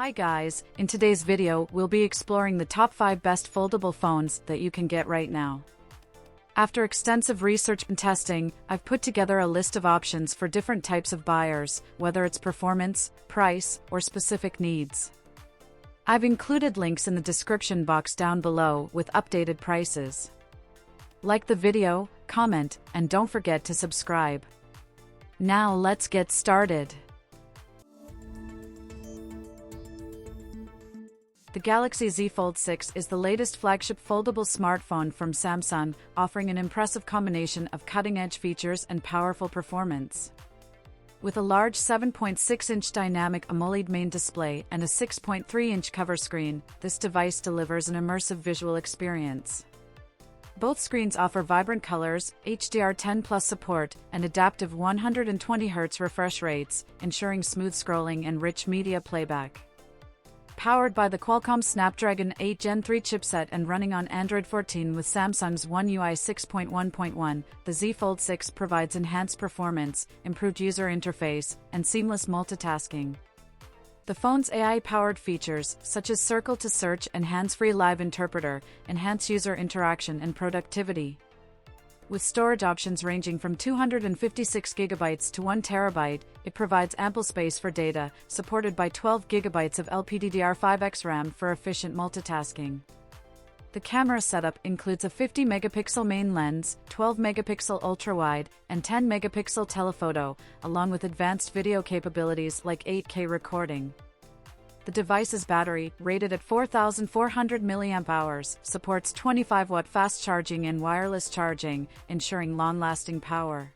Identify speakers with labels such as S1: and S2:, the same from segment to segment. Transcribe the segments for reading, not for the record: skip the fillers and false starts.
S1: Hi guys, in today's video we'll be exploring the top 5 best foldable phones that you can get right now. After extensive research and testing, I've put together a list of options for different types of buyers, whether it's performance, price, or specific needs. I've included links in the description box down below with updated prices. Like the video, comment, and don't forget to subscribe. Now let's get started. The Galaxy Z Fold 6 is the latest flagship foldable smartphone from Samsung, offering an impressive combination of cutting-edge features and powerful performance. With a large 7.6-inch dynamic AMOLED main display and a 6.3-inch cover screen, this device delivers an immersive visual experience. Both screens offer vibrant colors, HDR10+ support, and adaptive 120Hz refresh rates, ensuring smooth scrolling and rich media playback. Powered by the Qualcomm Snapdragon 8 Gen 3 chipset and running on Android 14 with Samsung's One UI 6.1.1, the Z Fold 6 provides enhanced performance, improved user interface, and seamless multitasking. The phone's AI-powered features, such as Circle to Search and Hands-Free Live Interpreter, enhance user interaction and productivity. With storage options ranging from 256GB to 1TB, it provides ample space for data, supported by 12GB of LPDDR5X RAM for efficient multitasking. The camera setup includes a 50-megapixel main lens, 12-megapixel ultra-wide, and 10-megapixel telephoto, along with advanced video capabilities like 8K recording. The device's battery, rated at 4,400 mAh, supports 25-watt fast charging and wireless charging, ensuring long-lasting power.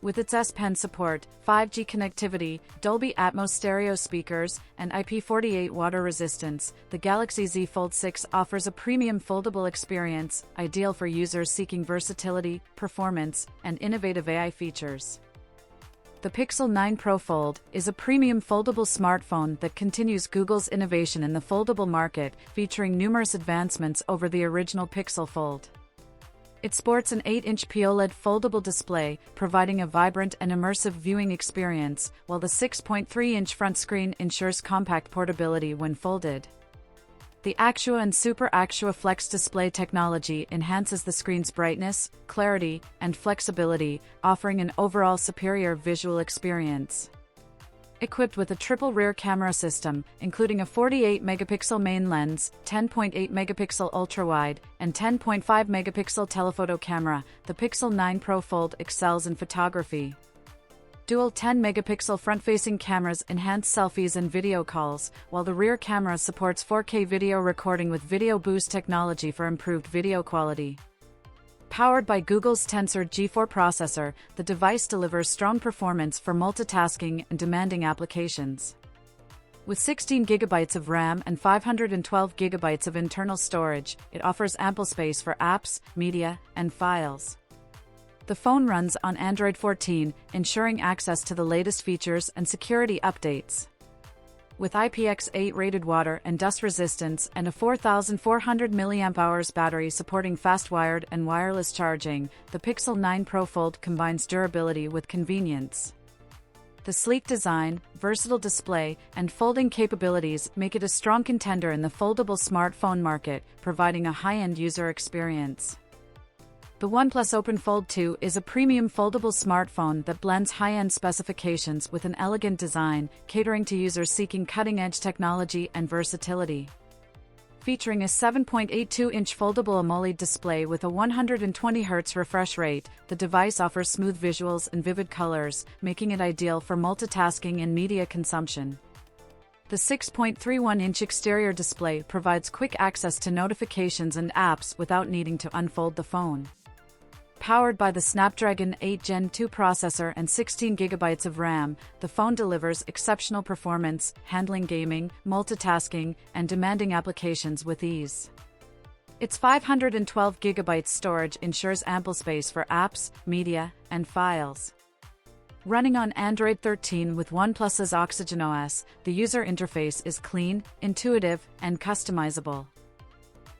S1: With its S Pen support, 5G connectivity, Dolby Atmos stereo speakers, and IP48 water resistance, the Galaxy Z Fold 6 offers a premium foldable experience, ideal for users seeking versatility, performance, and innovative AI features. The Pixel 9 Pro Fold is a premium foldable smartphone that continues Google's innovation in the foldable market, featuring numerous advancements over the original Pixel Fold. It sports an 8-inch OLED foldable display, providing a vibrant and immersive viewing experience, while the 6.3-inch front screen ensures compact portability when folded. The HUAWEI and Super HUAWEI Flex display technology enhances the screen's brightness, clarity, and flexibility, offering an overall superior visual experience. Equipped with a triple rear camera system, including a 48-megapixel main lens, 10.8-megapixel ultra-wide, and 10.5-megapixel telephoto camera, the Pixel 9 Pro Fold excels in photography. Dual 10-megapixel front-facing cameras enhance selfies and video calls, while the rear camera supports 4K video recording with Video Boost technology for improved video quality. Powered by Google's Tensor G4 processor, the device delivers strong performance for multitasking and demanding applications. With 16GB of RAM and 512GB of internal storage, it offers ample space for apps, media, and files. The phone runs on Android 14, ensuring access to the latest features and security updates. With IPX8 rated water and dust resistance and a 4,400 mAh battery supporting fast wired and wireless charging, the Pixel 9 Pro Fold combines durability with convenience. The sleek design, versatile display, and folding capabilities make it a strong contender in the foldable smartphone market, providing a high-end user experience. The OnePlus Open Fold 2 is a premium foldable smartphone that blends high-end specifications with an elegant design, catering to users seeking cutting-edge technology and versatility. Featuring a 7.82-inch foldable AMOLED display with a 120Hz refresh rate, the device offers smooth visuals and vivid colors, making it ideal for multitasking and media consumption. The 6.31-inch exterior display provides quick access to notifications and apps without needing to unfold the phone. Powered by the Snapdragon 8 Gen 2 processor and 16GB of RAM, the phone delivers exceptional performance, handling gaming, multitasking, and demanding applications with ease. Its 512GB storage ensures ample space for apps, media, and files. Running on Android 13 with OnePlus's Oxygen OS, the user interface is clean, intuitive, and customizable.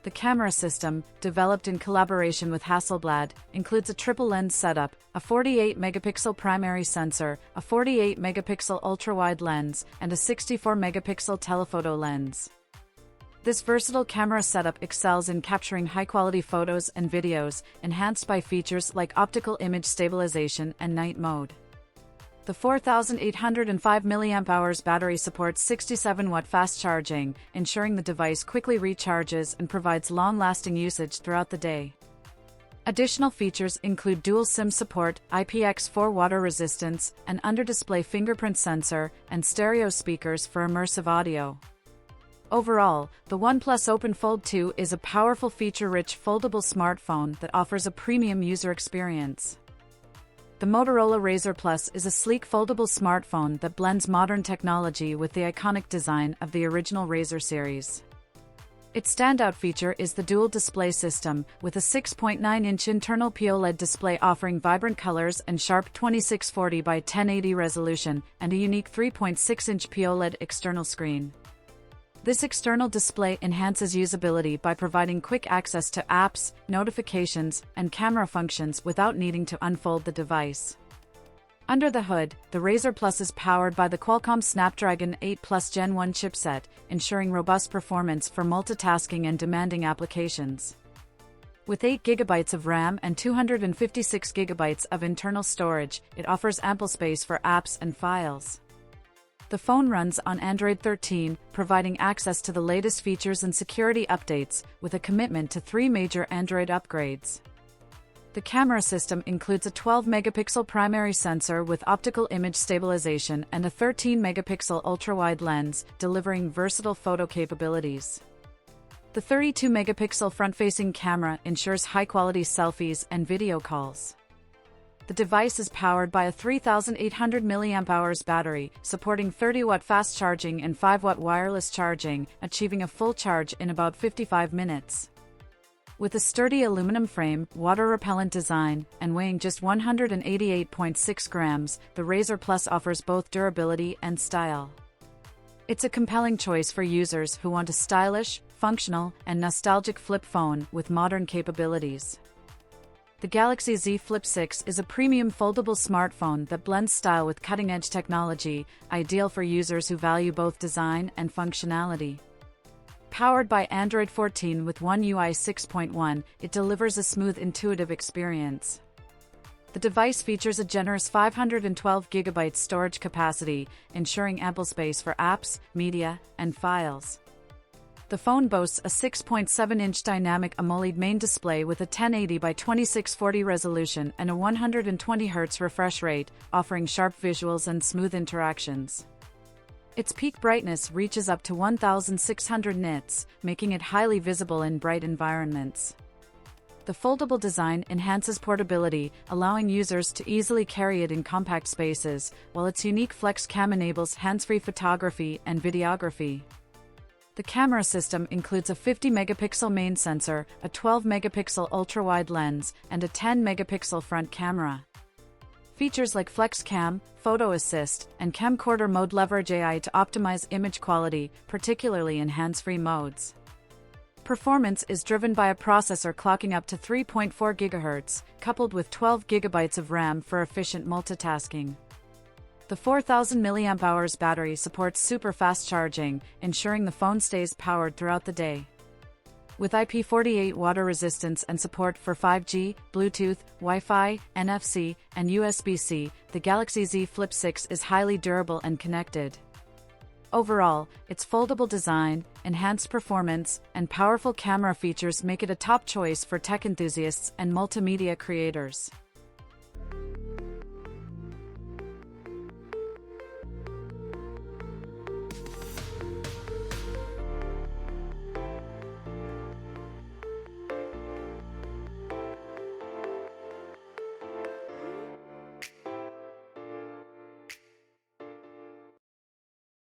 S1: The camera system, developed in collaboration with Hasselblad, includes a triple lens setup, a 48-megapixel primary sensor, a 48-megapixel ultra-wide lens, and a 64-megapixel telephoto lens. This versatile camera setup excels in capturing high-quality photos and videos, enhanced by features like optical image stabilization and night mode. The 4,805 mAh battery supports 67-watt fast charging, ensuring the device quickly recharges and provides long-lasting usage throughout the day. Additional features include dual SIM support, IPX4 water resistance, an under-display fingerprint sensor, and stereo speakers for immersive audio. Overall, the OnePlus Open Fold 2 is a powerful feature-rich foldable smartphone that offers a premium user experience. The Motorola Razr Plus is a sleek foldable smartphone that blends modern technology with the iconic design of the original Razr series. Its standout feature is the dual display system, with a 6.9-inch internal POLED display offering vibrant colors and sharp 2640 by 1080 resolution, and a unique 3.6-inch POLED external screen. This external display enhances usability by providing quick access to apps, notifications, and camera functions without needing to unfold the device. Under the hood, the Razr Plus is powered by the Qualcomm Snapdragon 8 Plus Gen 1 chipset, ensuring robust performance for multitasking and demanding applications. With 8 GB of RAM and 256 GB of internal storage, it offers ample space for apps and files. The phone runs on Android 13, providing access to the latest features and security updates, with a commitment to 3 major Android upgrades. The camera system includes a 12-megapixel primary sensor with optical image stabilization and a 13-megapixel ultra-wide lens, delivering versatile photo capabilities. The 32-megapixel front-facing camera ensures high-quality selfies and video calls. The device is powered by a 3,800 mAh battery, supporting 30-watt fast charging and 5-watt wireless charging, achieving a full charge in about 55 minutes. With a sturdy aluminum frame, water-repellent design, and weighing just 188.6 grams, the Razr Plus offers both durability and style. It's a compelling choice for users who want a stylish, functional, and nostalgic flip phone with modern capabilities. The Galaxy Z Flip 6 is a premium foldable smartphone that blends style with cutting-edge technology, ideal for users who value both design and functionality. Powered by Android 14 with One UI 6.1, it delivers a smooth, intuitive experience. The device features a generous 512 GB storage capacity, ensuring ample space for apps, media, and files. The phone boasts a 6.7-inch dynamic AMOLED main display with a 1080 by 2640 resolution and a 120 Hz refresh rate, offering sharp visuals and smooth interactions. Its peak brightness reaches up to 1,600 nits, making it highly visible in bright environments. The foldable design enhances portability, allowing users to easily carry it in compact spaces, while its unique flex cam enables hands-free photography and videography. The camera system includes a 50-megapixel main sensor, a 12-megapixel ultra-wide lens, and a 10-megapixel front camera. Features like Flex Cam, Photo Assist, and Camcorder mode leverage AI to optimize image quality, particularly in hands-free modes. Performance is driven by a processor clocking up to 3.4 GHz, coupled with 12 GB of RAM for efficient multitasking. The 4,000 mAh battery supports super fast charging, ensuring the phone stays powered throughout the day. With IP48 water resistance and support for 5G, Bluetooth, Wi-Fi, NFC, and USB-C, the Galaxy Z Flip 6 is highly durable and connected. Overall, its foldable design, enhanced performance, and powerful camera features make it a top choice for tech enthusiasts and multimedia creators.